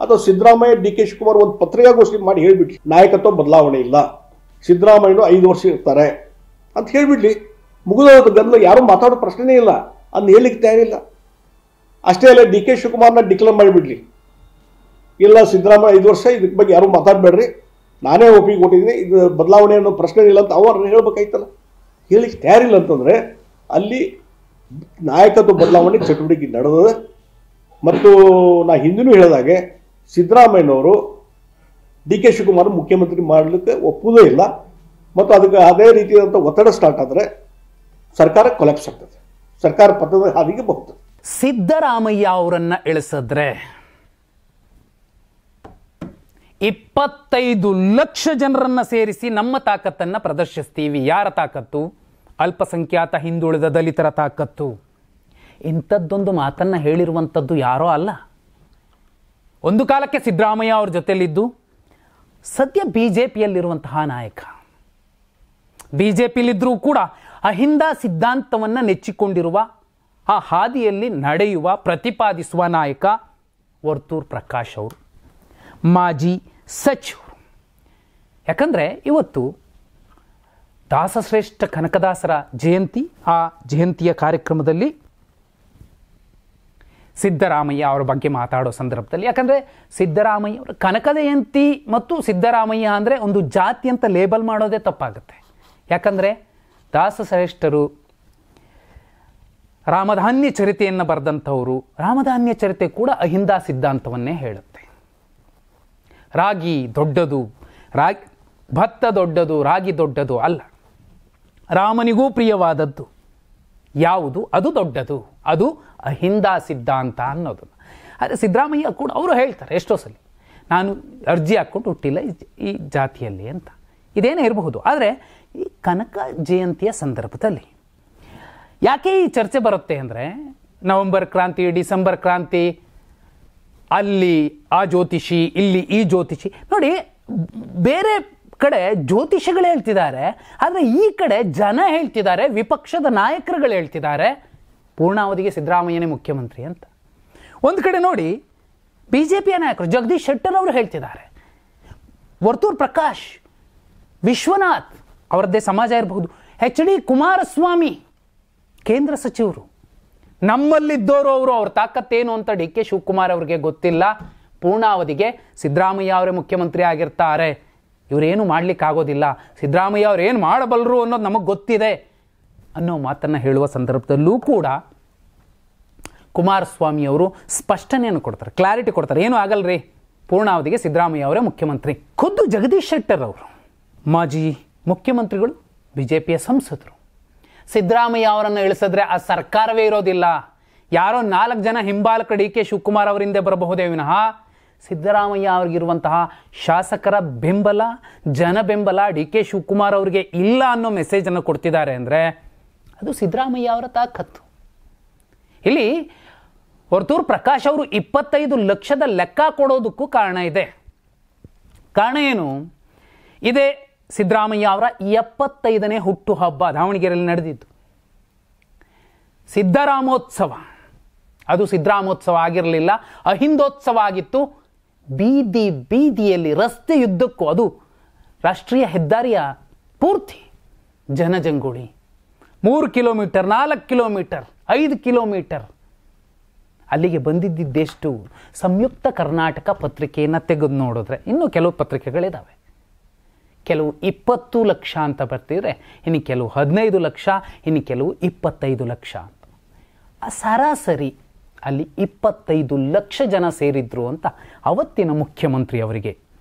ಅಥವಾ Siddaramaiah D K Shivakumar ಒಂದು ಪತ್ರಿಕಾಗೋಷ್ಠಿ ಮಾಡಿ ಹೇಳ್ಬಿಡ್ಲಿ ನಾಯಕತ್ವ ಬದಲಾವಣೆ ಇಲ್ಲ, ಸಿದ್ದರಾಮಯ್ಯನು 5 ವರ್ಷ ಇರ್ತಾರೆ ಅಂತ ಹೇಳ್ಬಿಡ್ಲಿ. ಮುಗಿದೋದ ಗದ್ದಲ, ಯಾರು ಮಾತಾಡೋ ಪ್ರಶ್ನೆನೇ ಇಲ್ಲ, ಅದನ್ನ ಹೇಳಲಿಕ್ಕೆ ತಯಾರಿಲ್ಲ. ಅಷ್ಟೇ ಅಲ್ಲ, ಡಿ ಕೆ ಶಿವಕುಮಾರ್ನ ಡಿಕ್ಲೇರ್ ಮಾಡಿಬಿಡ್ಲಿ, ಇಲ್ಲ ಸಿದ್ದರಾಮಯ್ಯ 5 ವರ್ಷ, ಇದಕ್ಕೆ ಬಗ್ಗೆ ಯಾರು ಮಾತಾಡಬೇಡ್ರಿ, ನಾನೇ ಒಪ್ಪಿಗೆ ಕೊಟ್ಟಿದ್ದೀನಿ, ಇದು ಬದಲಾವಣೆ ಅನ್ನೋ ಪ್ರಶ್ನೆ ಇಲ್ಲ ಅಂತ ಅವ್ರು ಹೇಳ್ಬೇಕಾಯ್ತಲ್ಲ. ಹೇಳಲಿಕ್ಕೆ ತಯಾರಿಲ್ಲ ಅಂತಂದರೆ ಅಲ್ಲಿ ನಾಯಕತ್ವ ಬದಲಾವಣೆ ಚಟುವಟಿಕೆ ನಡೆದಿದೆ. ಮತ್ತು ನಾ ಹಿಂದಿನೂ ಹೇಳಿದಾಗೆ ಸಿದ್ದರಾಮಯ್ಯನವರು ಡಿ ಕೆ ಶಿವಕುಮಾರ್ ಮುಖ್ಯಮಂತ್ರಿ ಮಾಡಲಿಕ್ಕೆ ಒಪ್ಪುವುದೇ ಇಲ್ಲ. ಮತ್ತು ಅದಕ್ಕೆ ಅದೇ ರೀತಿಯಾದಂಥ ಒತ್ತಡ ಸ್ಟಾರ್ಟ್ ಆದರೆ ಸರ್ಕಾರ ಕೊಲ್ಯಾಪ್ಸ್ ಆಗ್ತದೆ, ಸರ್ಕಾರ ಪಥದ ಹಾದಿಗೆ ಬಹುತ್ತದೆ. ಸಿದ್ದರಾಮಯ್ಯ ಅವರನ್ನ ಇಳಿಸಿದ್ರೆ 25 ಲಕ್ಷ ಜನರನ್ನ ಸೇರಿಸಿ ನಮ್ಮ ತಾಕತ್ತನ್ನ ಪ್ರದರ್ಶಿಸ್ತೀವಿ. ಯಾರ ತಾಕತ್ತು? ಅಲ್ಪಸಂಖ್ಯಾತ ಹಿಂದುಳಿದ ದಲಿತರ ತಾಕತ್ತು. ಇಂಥದ್ದೊಂದು ಮಾತನ್ನ ಹೇಳಿರುವಂಥದ್ದು ಯಾರೋ ಅಲ್ಲ. ಒಂದು ಕಾಲಕ್ಕೆ ಸಿದ್ದರಾಮಯ್ಯ ಅವ್ರ ಜೊತೆಲಿದ್ದು ಸದ್ಯ ಬಿಜೆಪಿಯಲ್ಲಿರುವಂತಹ ನಾಯಕ, ಬಿಜೆಪಿಯಲ್ಲಿದ್ದರೂ ಕೂಡ ಅಹಿಂದ ಸಿದ್ಧಾಂತವನ್ನು ನೆಚ್ಚಿಕೊಂಡಿರುವ, ಆ ಹಾದಿಯಲ್ಲಿ ನಡೆಯುವ, ಪ್ರತಿಪಾದಿಸುವ ನಾಯಕ ವರ್ತೂರ್ ಪ್ರಕಾಶ್ ಅವರು, ಮಾಜಿ ಸಚಿವರು. ಯಾಕಂದರೆ ಇವತ್ತು ದಾಸಶ್ರೇಷ್ಠ ಕನಕದಾಸರ ಜಯಂತಿ, ಆ ಜಯಂತಿಯ ಕಾರ್ಯಕ್ರಮದಲ್ಲಿ ಸಿದ್ದರಾಮಯ್ಯ ಅವರ ಬಗ್ಗೆ ಮಾತಾಡೋ ಸಂದರ್ಭದಲ್ಲಿ, ಯಾಕಂದರೆ ಸಿದ್ದರಾಮಯ್ಯ ಅವರ ಕನಕ ಜಯಂತಿ ಮತ್ತು ಸಿದ್ದರಾಮಯ್ಯ ಅಂದರೆ ಒಂದು ಜಾತಿ ಅಂತ ಲೇಬಲ್ ಮಾಡೋದೇ ತಪ್ಪಾಗುತ್ತೆ. ಯಾಕಂದರೆ ದಾಸಶ್ರೇಷ್ಠರು ರಾಮಧಾನ್ಯ ಚರಿತೆಯನ್ನು ಬರೆದಂಥವರು, ರಾಮಧಾನ್ಯ ಚರಿತೆ ಕೂಡ ಅಹಿಂದ ಸಿದ್ಧಾಂತವನ್ನೇ ಹೇಳುತ್ತೆ. ರಾಗಿ ದೊಡ್ಡದು, ಭತ್ತ ದೊಡ್ಡದು, ರಾಗಿ ದೊಡ್ಡದು ಅಲ್ಲ. ರಾಮನಿಗೂ ಪ್ರಿಯವಾದದ್ದು ಯಾವುದು ಅದು ದೊಡ್ಡದು, ಅದು ಅಹಿಂದ ಸಿದ್ಧಾಂತ ಅನ್ನೋದು. ಆದರೆ ಸಿದ್ದರಾಮಯ್ಯ ಕೂಡ ಅವರು ಹೇಳ್ತಾರೆ ಎಷ್ಟೋ ಸಲ, ನಾನು ಅರ್ಜಿ ಹಾಕ್ಕೊಂಡು ಹುಟ್ಟಿಲ್ಲ ಈ ಜಾತಿಯಲ್ಲಿ ಅಂತ. ಇದೇನೇ ಇರಬಹುದು. ಆದರೆ ಈ ಕನಕ ಜಯಂತಿಯ ಸಂದರ್ಭದಲ್ಲಿ ಯಾಕೆ ಈ ಚರ್ಚೆ ಬರುತ್ತೆ ಅಂದರೆ, ನವೆಂಬರ್ ಕ್ರಾಂತಿ, ಡಿಸೆಂಬರ್ ಕ್ರಾಂತಿ, ಅಲ್ಲಿ ಆ ಜ್ಯೋತಿಷಿ, ಇಲ್ಲಿ ಈ ಜ್ಯೋತಿಷಿ. ನೋಡಿ, ಬೇರೆ ಕಡೆ ಜ್ಯೋತಿಷಿಗಳು ಹೇಳ್ತಿದ್ದಾರೆ, ಆದರೆ ಈ ಕಡೆ ಜನ ಹೇಳ್ತಿದ್ದಾರೆ, ವಿಪಕ್ಷದ ನಾಯಕರುಗಳು ಹೇಳ್ತಿದ್ದಾರೆ ಪೂರ್ಣಾವಧಿಗೆ ಸಿದ್ದರಾಮಯ್ಯನೇ ಮುಖ್ಯಮಂತ್ರಿ ಅಂತ. ಒಂದು ಕಡೆ ನೋಡಿ, ಬಿಜೆಪಿಯ ನಾಯಕರು ಜಗದೀಶ್ ಶೆಟ್ಟರ್ ಅವರು ಹೇಳ್ತಿದ್ದಾರೆ, ವರ್ತೂರ್ ಪ್ರಕಾಶ್, ವಿಶ್ವನಾಥ್ ಅವರದ್ದೇ ಸಮಾಜ ಇರಬಹುದು, ಎಚ್ ಡಿ ಕುಮಾರಸ್ವಾಮಿ ಕೇಂದ್ರ ಸಚಿವರು, ನಮ್ಮಲ್ಲಿದ್ದವರು ಅವರು, ಅವ್ರ ತಾಕತ್ತೇನು ಅಂತ ಡಿ ಕೆ ಶಿವಕುಮಾರ್ ಅವರಿಗೆ ಗೊತ್ತಿಲ್ಲ. ಪೂರ್ಣಾವಧಿಗೆ ಸಿದ್ದರಾಮಯ್ಯ ಅವರೇ ಮುಖ್ಯಮಂತ್ರಿ ಆಗಿರ್ತಾರೆ, ಇವರೇನು ಮಾಡಲಿಕ್ಕಾಗೋದಿಲ್ಲ, ಸಿದ್ದರಾಮಯ್ಯ ಅವ್ರು ಏನು ಮಾಡಬಲ್ಲರು ಅನ್ನೋದು ನಮಗೆ ಗೊತ್ತಿದೆ ಅನ್ನೋ ಮಾತನ್ನು ಹೇಳುವ ಸಂದರ್ಭದಲ್ಲೂ ಕೂಡ ಕುಮಾರಸ್ವಾಮಿ ಅವರು ಸ್ಪಷ್ಟನೆಯನ್ನು ಕೊಡ್ತಾರೆ, ಕ್ಲಾರಿಟಿ ಕೊಡ್ತಾರೆ, ಏನೂ ಆಗಲ್ರಿ, ಪೂರ್ಣಾವಧಿಗೆ ಸಿದ್ದರಾಮಯ್ಯ ಅವರೇ ಮುಖ್ಯಮಂತ್ರಿ. ಖುದ್ದು ಜಗದೀಶ್ ಶೆಟ್ಟರ್ ಅವರು, ಮಾಜಿ ಮುಖ್ಯಮಂತ್ರಿಗಳು, ಬಿಜೆಪಿಯ ಸಂಸದರು, ಸಿದ್ದರಾಮಯ್ಯ ಅವರನ್ನು ಇಳಿಸಿದ್ರೆ ಆ ಸರ್ಕಾರವೇ ಇರೋದಿಲ್ಲ, ಯಾರೋ 4 ಜನ ಹಿಂಬಾಲಕ ಡಿ ಕೆ ಶಿವಕುಮಾರ್ ಅವರಿಂದ ಬರಬಹುದೇ ವಿನಃ ಸಿದ್ದರಾಮಯ್ಯ ಅವ್ರಿಗಿರುವಂತಹ ಶಾಸಕರ ಬೆಂಬಲ, ಜನ ಬೆಂಬಲ ಡಿ ಕೆ ಶಿವಕುಮಾರ್ ಅವರಿಗೆ ಇಲ್ಲ ಅನ್ನೋ ಮೆಸೇಜನ್ನು ಕೊಡ್ತಿದ್ದಾರೆ ಅಂದರೆ ಅದು ಸಿದ್ದರಾಮಯ್ಯ ಅವರ ತಾಕತ್ತು. ಇಲ್ಲಿ ವರ್ತೂರ್ ಪ್ರಕಾಶ್ ಅವರು 25 ಲಕ್ಷದ ಲೆಕ್ಕ ಕೊಡೋದಕ್ಕೂ ಕಾರಣ ಇದೆ. ಕಾರಣ ಏನು? ಇದೇ ಸಿದ್ದರಾಮಯ್ಯ ಅವರ 75ನೇ ಹುಟ್ಟುಹಬ್ಬ ದಾವಣಗೆರೆಯಲ್ಲಿ ನಡೆದಿದ್ದು. ಸಿದ್ದರಾಮೋತ್ಸವ, ಅದು ಸಿದ್ದರಾಮೋತ್ಸವ ಆಗಿರಲಿಲ್ಲ, ಅಹಿಂದೋತ್ಸವ ಆಗಿತ್ತು. ಬೀದಿ ಬೀದಿಯಲ್ಲಿ, ರಸ್ತೆಯುದ್ದಕ್ಕೂ, ಅದು ರಾಷ್ಟ್ರೀಯ ಹೆದ್ದಾರಿಯ ಪೂರ್ತಿ ಜನಜಂಗುಳಿ, 3 ಕಿಲೋಮೀಟರ್, 4 ಕಿಲೋಮೀಟರ್, 5 ಕಿಲೋಮೀಟರ್. ಅಲ್ಲಿಗೆ ಬಂದಿದ್ದೆಷ್ಟು? ಸಂಯುಕ್ತ ಕರ್ನಾಟಕ ಪತ್ರಿಕೆಯನ್ನು ತೆಗೆದು ನೋಡಿದ್ರೆ ಇನ್ನೂ ಕೆಲವು ಪತ್ರಿಕೆಗಳಿದ್ದಾವೆ, ಕೆಲವು 20 ಲಕ್ಷ ಅಂತ ಬರ್ತಿದ್ರೆ, ಇನ್ನು ಕೆಲವು 15 ಲಕ್ಷ, ಇನ್ನು ಕೆಲವು 25 ಲಕ್ಷ ಅಂತ. ಆ ಸರಾಸರಿ ಅಲ್ಲಿ 25 ಲಕ್ಷ ಜನ ಸೇರಿದ್ರು ಅಂತ ಅವತ್ತಿನ ಮುಖ್ಯಮಂತ್ರಿ ಅವರಿಗೆ,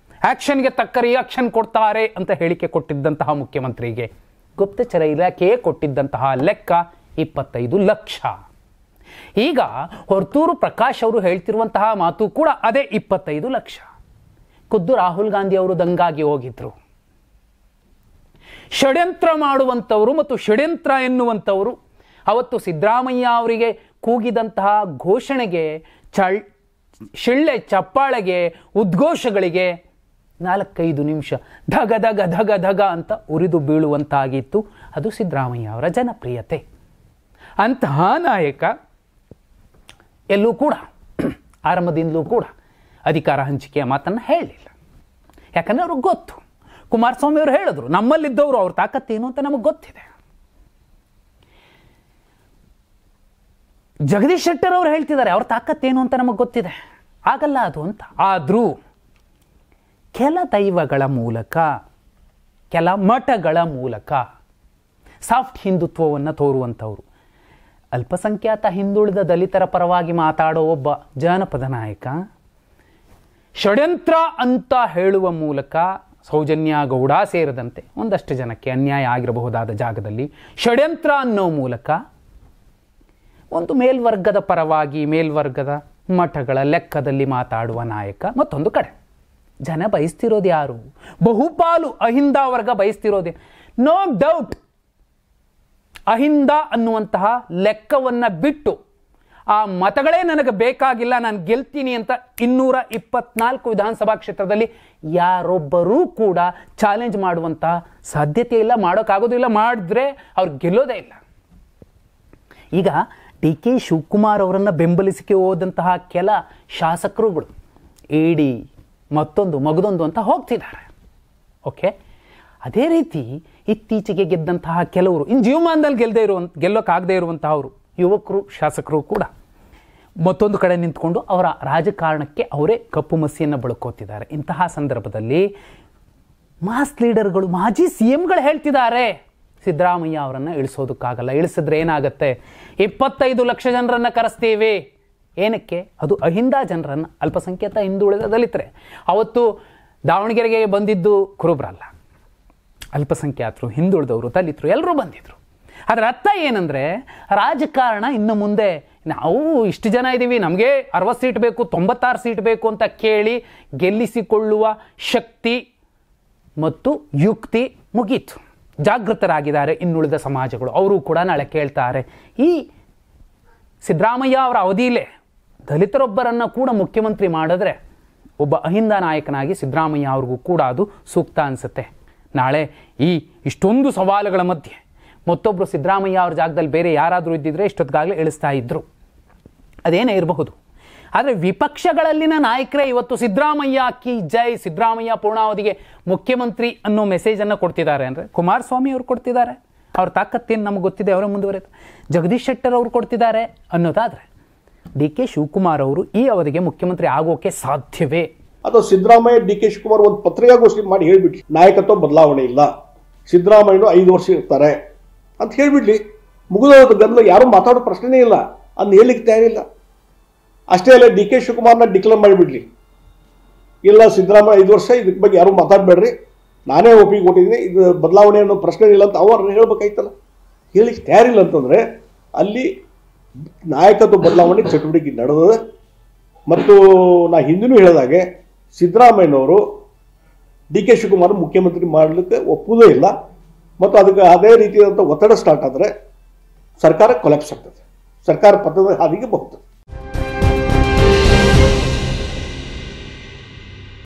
ಆ್ಯಕ್ಷನ್ಗೆ ತಕ್ಕ ರಿಯಾಕ್ಷನ್ ಕೊಡ್ತಾರೆ ಅಂತ ಹೇಳಿಕೆ ಕೊಟ್ಟಿದ್ದಂತಹ ಮುಖ್ಯಮಂತ್ರಿಗೆ ಗುಪ್ತಚರ ಇಲಾಖೆಯೇ ಕೊಟ್ಟಿದ್ದಂತಹ ಲೆಕ್ಕ 25 ಲಕ್ಷ. ಈಗ ವರ್ತೂರು ಪ್ರಕಾಶ್ ಅವರು ಹೇಳ್ತಿರುವಂತಹ ಮಾತು ಕೂಡ ಅದೇ 25 ಲಕ್ಷ. ಖುದ್ದು ರಾಹುಲ್ ಗಾಂಧಿ ಅವರು ದಂಗಾಗಿ ಹೋಗಿದ್ರು. ಷಡ್ಯಂತ್ರ ಮಾಡುವಂಥವರು ಮತ್ತು ಷಡ್ಯಂತ್ರ ಎನ್ನುವಂಥವರು ಅವತ್ತು ಸಿದ್ದರಾಮಯ್ಯ ಅವರಿಗೆ ಕೂಗಿದಂತಹ ಘೋಷಣೆಗೆ, ಶಿಳ್ಳೆ ಚಪ್ಪಾಳೆಗೆ, ಉದ್ಘೋಷಗಳಿಗೆ 4-5 ನಿಮಿಷ ಧಗ ಧಗ ಧಗ ಧಗ ಅಂತ ಉರಿದು ಬೀಳುವಂತಾಗಿತ್ತು. ಅದು ಸಿದ್ದರಾಮಯ್ಯ ಅವರ ಜನಪ್ರಿಯತೆ. ಅಂತಹ ನಾಯಕ ಎಲ್ಲೂ ಕೂಡ ಆರಂಭದಿಂದಲೂ ಕೂಡ ಅಧಿಕಾರ ಹಂಚಿಕೆಯ ಮಾತನ್ನು ಹೇಳಲಿಲ್ಲ. ಯಾಕಂದರೆ ಅವ್ರಿಗೆ ಗೊತ್ತು. ಕುಮಾರಸ್ವಾಮಿ ಅವರು ಹೇಳಿದ್ರು, ನಮ್ಮಲ್ಲಿದ್ದವರು ಅವ್ರ ತಾಕತ್ತೇನು ಅಂತ ನಮಗೆ ಗೊತ್ತಿದೆ. ಜಗದೀಶ್ ಶೆಟ್ಟರ್ ಅವರು ಹೇಳ್ತಿದ್ದಾರೆ, ಅವ್ರ ತಾಕತ್ತೇನು ಅಂತ ನಮಗೆ ಗೊತ್ತಿದೆ, ಆಗಲ್ಲ ಅದು ಅಂತ. ಆದರೂ ಕೆಲ ದೈವಗಳ ಮೂಲಕ, ಕೆಲ ಮಠಗಳ ಮೂಲಕ ಸಾಫ್ಟ್ ಹಿಂದುತ್ವವನ್ನು ತೋರುವಂಥವ್ರು, ಅಲ್ಪಸಂಖ್ಯಾತ ಹಿಂದುಳಿದ ದಲಿತರ ಪರವಾಗಿ ಮಾತಾಡೋ ಒಬ್ಬ ಜಾನಪದ ನಾಯಕ ಷಡ್ಯಂತ್ರ ಅಂತ ಹೇಳುವ ಮೂಲಕ ಸೌಜನ್ಯ ಗೌಡ ಸೇರಿದಂತೆ ಒಂದಷ್ಟು ಜನಕ್ಕೆ ಅನ್ಯಾಯ ಆಗಿರಬಹುದಾದ ಜಾಗದಲ್ಲಿ ಷಡ್ಯಂತ್ರ ಅನ್ನೋ ಮೂಲಕ ಒಂದು ಮೇಲ್ವರ್ಗದ ಪರವಾಗಿ ಮೇಲ್ವರ್ಗದ ಮಠಗಳ ಲೆಕ್ಕದಲ್ಲಿ ಮಾತಾಡುವ ನಾಯಕ. ಮತ್ತೊಂದು ಕಡೆ ಜನ ಬಯಸ್ತಿರೋದು ಯಾರು? ಬಹುಪಾಲು ಅಹಿಂದ ವರ್ಗ ಬಯಸ್ತಿರೋದೇ. ನೋ ಡೌಟ್, ಅಹಿಂದ ಅನ್ನುವಂತಹ ಲೆಕ್ಕವನ್ನು ಬಿಟ್ಟು ಆ ಮತಗಳೇ ನನಗೆ ಬೇಕಾಗಿಲ್ಲ, ನಾನು ಗೆಲ್ತೀನಿ ಅಂತ 224 ವಿಧಾನಸಭಾ ಕ್ಷೇತ್ರದಲ್ಲಿ ಯಾರೊಬ್ಬರೂ ಕೂಡ ಚಾಲೆಂಜ್ ಮಾಡುವಂತಹ ಸಾಧ್ಯತೆ ಇಲ್ಲ, ಮಾಡೋಕ್ಕಾಗೋದಿಲ್ಲ. ಮಾಡಿದ್ರೆ ಅವ್ರು ಗೆಲ್ಲೋದೇ ಇಲ್ಲ. ಈಗ ಡಿ.ಕೆ. ಶಿವಕುಮಾರ್ ಅವರನ್ನು ಬೆಂಬಲಿಸಿಕೆ ಹೋದಂತಹ ಕೆಲ ಶಾಸಕರುಗಳು ಏಡಿ ಮತ್ತೊಂದು ಮಗದೊಂದು ಅಂತ ಹೋಗ್ತಿದ್ದಾರೆ. ಓಕೆ, ಅದೇ ರೀತಿ ಇತ್ತೀಚೆಗೆ ಗೆದ್ದಂತಹ ಕೆಲವರು ಇನ್ನು ಜೀವಮಾನದಲ್ಲಿ ಗೆಲ್ಲೋಕ್ಕಾಗದೇ ಇರುವಂತಹವರು ಯುವಕರು ಶಾಸಕರು ಕೂಡ ಮತ್ತೊಂದು ಕಡೆ ನಿಂತ್ಕೊಂಡು ಅವರ ರಾಜಕಾರಣಕ್ಕೆ ಅವರೇ ಕಪ್ಪು ಮಸಿಯನ್ನು ಬಳಕೋತಿದ್ದಾರೆ. ಇಂತಹ ಸಂದರ್ಭದಲ್ಲಿ ಮಾಸ್ ಲೀಡರ್ಗಳು, ಮಾಜಿ CMಗಳು ಹೇಳ್ತಿದ್ದಾರೆ, ಸಿದ್ದರಾಮಯ್ಯ ಅವರನ್ನು ಇಳಿಸೋದಕ್ಕಾಗಲ್ಲ, ಇಳಿಸಿದ್ರೆ ಏನಾಗುತ್ತೆ, 25 ಲಕ್ಷ ಜನರನ್ನು ಕರೆಸ್ತೀವಿ. ಏನಕ್ಕೆ? ಅದು ಅಹಿಂದ ಜನರನ್ನು, ಅಲ್ಪಸಂಖ್ಯಾತ ಹಿಂದುಳಿದ ದಲಿತರೆ. ಅವತ್ತು ದಾವಣಗೆರೆಗೆ ಬಂದಿದ್ದು ಕುರುಬ್ರಲ್ಲ, ಅಲ್ಪಸಂಖ್ಯಾತರು, ಹಿಂದುಳಿದವರು, ದಲಿತರು ಎಲ್ಲರೂ ಬಂದಿದ್ರು. ಅದರ ಅರ್ಥ ಏನಂದರೆ, ರಾಜಕಾರಣ ಇನ್ನು ಮುಂದೆ ನಾವು ಇಷ್ಟು ಜನ ಇದ್ದೀವಿ, ನಮಗೆ 60 ಸೀಟ್ ಬೇಕು, 96 ಸೀಟ್ ಬೇಕು ಅಂತ ಕೇಳಿ ಗೆಲ್ಲಿಸಿಕೊಳ್ಳುವ ಶಕ್ತಿ ಮತ್ತು ಯುಕ್ತಿ ಮುಗೀತು. ಜಾಗೃತರಾಗಿದ್ದಾರೆ ಇನ್ನುಳಿದ ಸಮಾಜಗಳು. ಅವರು ಕೂಡ ನಾಳೆ ಕೇಳ್ತಾರೆ, ಈ ಸಿದ್ದರಾಮಯ್ಯ ಅವರ ಅವಧಿಯಲ್ಲೇ ದಲಿತರೊಬ್ಬರನ್ನು ಕೂಡ ಮುಖ್ಯಮಂತ್ರಿ ಮಾಡಿದ್ರೆ ಒಬ್ಬ ಅಹಿಂದ ನಾಯಕನಾಗಿ ಸಿದ್ದರಾಮಯ್ಯ ಅವ್ರಿಗೂ ಕೂಡ ಅದು ಸೂಕ್ತ ಅನಿಸುತ್ತೆ. ನಾಳೆ ಈ ಇಷ್ಟೊಂದು ಸವಾಲುಗಳ ಮಧ್ಯೆ ಮತ್ತೊಬ್ಬರು ಸಿದ್ದರಾಮಯ್ಯ ಅವ್ರ ಜಾಗದಲ್ಲಿ ಬೇರೆ ಯಾರಾದರೂ ಇದ್ದಿದ್ರೆ ಇಷ್ಟೊತ್ತಿಗಾಗಲೇ ಇಳಿಸ್ತಾ ಇದ್ರು, ಅದೇನೇ ಇರಬಹುದು. ಆದರೆ ವಿಪಕ್ಷಗಳಲ್ಲಿನ ನಾಯಕರೇ ಇವತ್ತು ಸಿದ್ದರಾಮಯ್ಯ ಕಿ ಜೈ, ಸಿದ್ದರಾಮಯ್ಯ ಪೂರ್ಣಾವಧಿಗೆ ಮುಖ್ಯಮಂತ್ರಿ ಅನ್ನೋ ಮೆಸೇಜನ್ನು ಕೊಡ್ತಿದ್ದಾರೆ. ಅಂದರೆ ಕುಮಾರಸ್ವಾಮಿ ಅವರು ಕೊಡ್ತಿದ್ದಾರೆ, ಅವ್ರ ತಾಕತ್ತೇನು ನಮಗೆ ಗೊತ್ತಿದೆ, ಅವರೇ ಮುಂದುವರೆದು ಜಗದೀಶ್ ಶೆಟ್ಟರ್ ಅವರು ಕೊಡ್ತಿದ್ದಾರೆ ಅನ್ನೋದಾದರೆ, ಡಿ.ಕೆ. ಶಿವಕುಮಾರ್ ಅವರು ಈ ಅವಧಿಗೆ ಮುಖ್ಯಮಂತ್ರಿ ಆಗೋಕೆ ಸಾಧ್ಯವೇ? ಅದು ಸಿದ್ದರಾಮಯ್ಯ ಡಿ.ಕೆ. ಶಿವಕುಮಾರ್ ಒಂದು ಪತ್ರಿಕಾಗೋಷ್ಠಿ ಮಾಡಿ ಹೇಳ್ಬಿಟ್ಲಿ, ನಾಯಕತ್ವ ಬದಲಾವಣೆ ಇಲ್ಲ, ಸಿದ್ದರಾಮಯ್ಯನು 5 ವರ್ಷ ಇರ್ತಾರೆ ಅಂತ ಹೇಳ್ಬಿಡ್ಲಿ, ಮುಗಿದೋದ ಗದ್ದಲ, ಯಾರು ಮಾತಾಡೋ ಪ್ರಶ್ನೆನೇ ಇಲ್ಲ, ಅದನ್ನ ಹೇಳಲಿಕ್ಕೆ ತಯಾರಿಲ್ಲ. ಅಷ್ಟೇ ಅಲ್ಲ, ಡಿ.ಕೆ. ಶಿವಕುಮಾರ್ನ ಡಿಕ್ಲೇರ್ ಮಾಡಿಬಿಡ್ಲಿ, ಇಲ್ಲ ಸಿದ್ದರಾಮಯ್ಯ 5 ವರ್ಷ, ಇದಕ್ಕೆ ಬಗ್ಗೆ ಯಾರು ಮಾತಾಡಬೇಡ್ರಿ, ನಾನೇ ಒಪ್ಪಿಗೆ ಕೊಟ್ಟಿದ್ದೀನಿ, ಇದು ಬದಲಾವಣೆ ಅನ್ನೋ ಪ್ರಶ್ನೆ ಇಲ್ಲ ಅಂತ ಅವ್ರನ್ನ ಹೇಳ್ಬೇಕಾಯ್ತಲ್ಲ. ಹೇಳಲಿಕ್ಕೆ ತಯಾರಿಲ್ಲ ಅಂತಂದರೆ ಅಲ್ಲಿ ನಾಯಕತ್ವ ಬದಲಾವಣೆ ಚಟುವಟಿಕೆ ನಡೆದಿದೆ. ಮತ್ತು ನಾ ಹಿಂದಿನೂ ಹೇಳಿದಾಗೆ ಸಿದ್ದರಾಮಯ್ಯನವರು ಡಿ.ಕೆ. ಶಿವಕುಮಾರ್ ಮುಖ್ಯಮಂತ್ರಿ ಮಾಡಲಿಕ್ಕೆ ಒಪ್ಪುವುದೇ ಇಲ್ಲ. ಮತ್ತು ಅದಕ್ಕೆ ಅದೇ ರೀತಿಯಾದಂಥ ಒತ್ತಡ ಸ್ಟಾರ್ಟ್ ಆದರೆ ಸರ್ಕಾರ ಕೊಲ್ಯಾಪ್ಸ್ ಆಗ್ತದೆ, ಸರ್ಕಾರ ಪತನದ ಹಾದಿಗೆ ಬಹುದು.